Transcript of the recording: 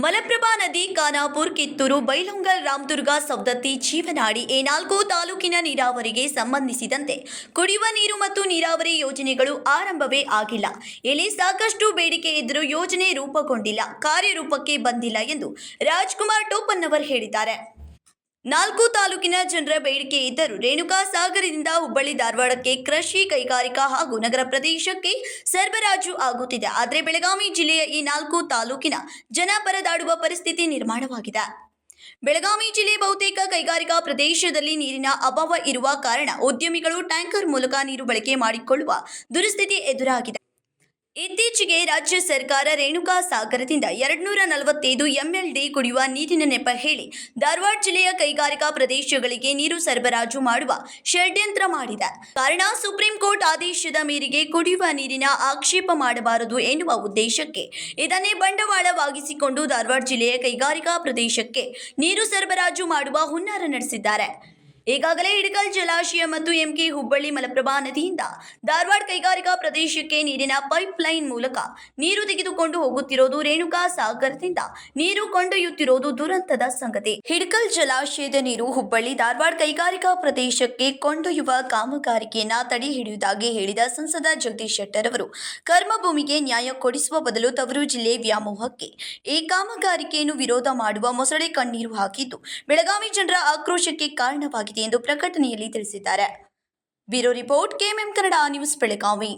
ಮಲಪ್ರಭಾ ನದಿ, ಖಾನಾಪುರ, ಕಿತ್ತೂರು, ಬೈಲಹೊಂಗಲ, ರಾಮದುರ್ಗ, ಸವದತ್ತಿ, ಜೀವನಾಡಿ ಈ 4 ತಾಲೂಕಿನ ನೀರಾವರಿಗೆ ಸಂಬಂಧಿಸಿದಂತೆ ಕುಡಿಯುವ ನೀರು ಮತ್ತು ನೀರಾವರಿ ಯೋಜನೆಗಳು ಆರಂಭವೇ ಆಗಿಲ್ಲ. ಇಲ್ಲಿ ಸಾಕಷ್ಟು ಬೇಡಿಕೆ ಇದ್ದರೂ ಯೋಜನೆ ರೂಪುಗೊಂಡಿಲ್ಲ, ಕಾರ್ಯರೂಪಕ್ಕೆ ಬಂದಿಲ್ಲ ಎಂದು ರಾಜ್ಕುಮಾರ್ ಟೋಪನ್ನವರ್ ಹೇಳಿದ್ದಾರೆ. 4 ತಾಲೂಕಿನ ಜನರ ಬೇಡಿಕೆ ಇದ್ದರೂ ರೇಣುಕಾ ಸಾಗರದಿಂದ ಹುಬ್ಬಳ್ಳಿ ಧಾರವಾಡಕ್ಕೆ ಕೃಷಿ, ಕೈಗಾರಿಕಾ ಹಾಗೂ ನಗರ ಪ್ರದೇಶಕ್ಕೆ ಸರಬರಾಜು ಆಗುತ್ತಿದೆ. ಆದರೆ ಬೆಳಗಾವಿ ಜಿಲ್ಲೆಯ ಈ 4 ತಾಲೂಕಿನ ಜನ ಪರದಾಡುವ ಪರಿಸ್ಥಿತಿ ನಿರ್ಮಾಣವಾಗಿದೆ. ಬೆಳಗಾವಿ ಜಿಲ್ಲೆ ಬಹುತೇಕ ಕೈಗಾರಿಕಾ ಪ್ರದೇಶದಲ್ಲಿ ನೀರಿನ ಅಭಾವ ಇರುವ ಕಾರಣ ಉದ್ಯಮಿಗಳು ಟ್ಯಾಂಕರ್ ಮೂಲಕ ನೀರು ಬಳಕೆ ಮಾಡಿಕೊಳ್ಳುವ ದುರಸ್ಥಿತಿ ಎದುರಾಗಿದೆ. ಇತ್ತೀಚೆಗೆ ರಾಜ್ಯ ಸರ್ಕಾರ ರೇಣುಕಾ ಸಾಗರದಿಂದ 245 MLD ಕುಡಿಯುವ ನೀರಿನ ನೆಪ ಹೇಳಿ ಧಾರವಾಡ ಜಿಲ್ಲೆಯ ಕೈಗಾರಿಕಾ ಪ್ರದೇಶಗಳಿಗೆ ನೀರು ಸರಬರಾಜು ಮಾಡುವ ಷಡ್ಯಂತ್ರ ಮಾಡಿದೆ. ಕಾರಣ ಸುಪ್ರೀಂ ಕೋರ್ಟ್ ಆದೇಶದ ಮೇರೆಗೆ ಕುಡಿಯುವ ನೀರಿನ ಆಕ್ಷೇಪ ಮಾಡಬಾರದು ಎನ್ನುವ ಉದ್ದೇಶಕ್ಕೆ ಇದನ್ನೇ ಬಂಡವಾಳವಾಗಿಸಿಕೊಂಡು ಧಾರವಾಡ ಜಿಲ್ಲೆಯ ಕೈಗಾರಿಕಾ ಪ್ರದೇಶಕ್ಕೆ ನೀರು ಸರಬರಾಜು ಮಾಡುವ ಹುನ್ನಾರ ನಡೆಸಿದ್ದಾರೆ. ಈಗಾಗಲೇ ಹಿಡಕಲ್ ಜಲಾಶಯ ಮತ್ತು MK ಹುಬ್ಬಳ್ಳಿ ಮಲಪ್ರಭಾ ನದಿಯಿಂದ ಧಾರವಾಡ ಕೈಗಾರಿಕಾ ಪ್ರದೇಶಕ್ಕೆ ನೀರಿನ ಪೈಪ್ ಲೈನ್ ಮೂಲಕ ನೀರು ತೆಗೆದುಕೊಂಡು ಹೋಗುತ್ತಿರೋದು, ರೇಣುಕಾ ಸಾಗರದಿಂದ ನೀರು ಕೊಂಡೊಯ್ಯುತ್ತಿರೋದು ದುರಂತದ ಸಂಗತಿ. ಹಿಡಕಲ್ ಜಲಾಶಯದ ನೀರು ಹುಬ್ಬಳ್ಳಿ ಧಾರವಾಡ ಕೈಗಾರಿಕಾ ಪ್ರದೇಶಕ್ಕೆ ಕೊಂಡೊಯ್ಯುವ ಕಾಮಗಾರಿಕೆಯನ್ನ ತಡೆ ಹಿಡಿಯುವುದಾಗಿ ಹೇಳಿದ ಸಂಸದ ಜಗದೀಶ್ ಶೆಟ್ಟರ್ ಅವರು ಕರ್ಮಭೂಮಿಗೆ ನ್ಯಾಯ ಕೊಡಿಸುವ ಬದಲು ತವರು ಜಿಲ್ಲೆ ವ್ಯಾಮೋಹಕ್ಕೆ ಈ ಕಾಮಗಾರಿಕೆಯನ್ನು ವಿರೋಧ ಮಾಡುವ ಮೊಸಳೆ ಕಣ್ಣೀರು ಹಾಕಿದ್ದು ಬೆಳಗಾವಿ ಜನರ ಆಕ್ರೋಶಕ್ಕೆ ಕಾರಣವಾಗಿದೆ ಎಂದು ಪ್ರಕಟಣೆಯಲ್ಲಿ ತಿಳಿಸಿದ್ದಾರೆ. Bureau report, KMM Kannada news, Belagavi.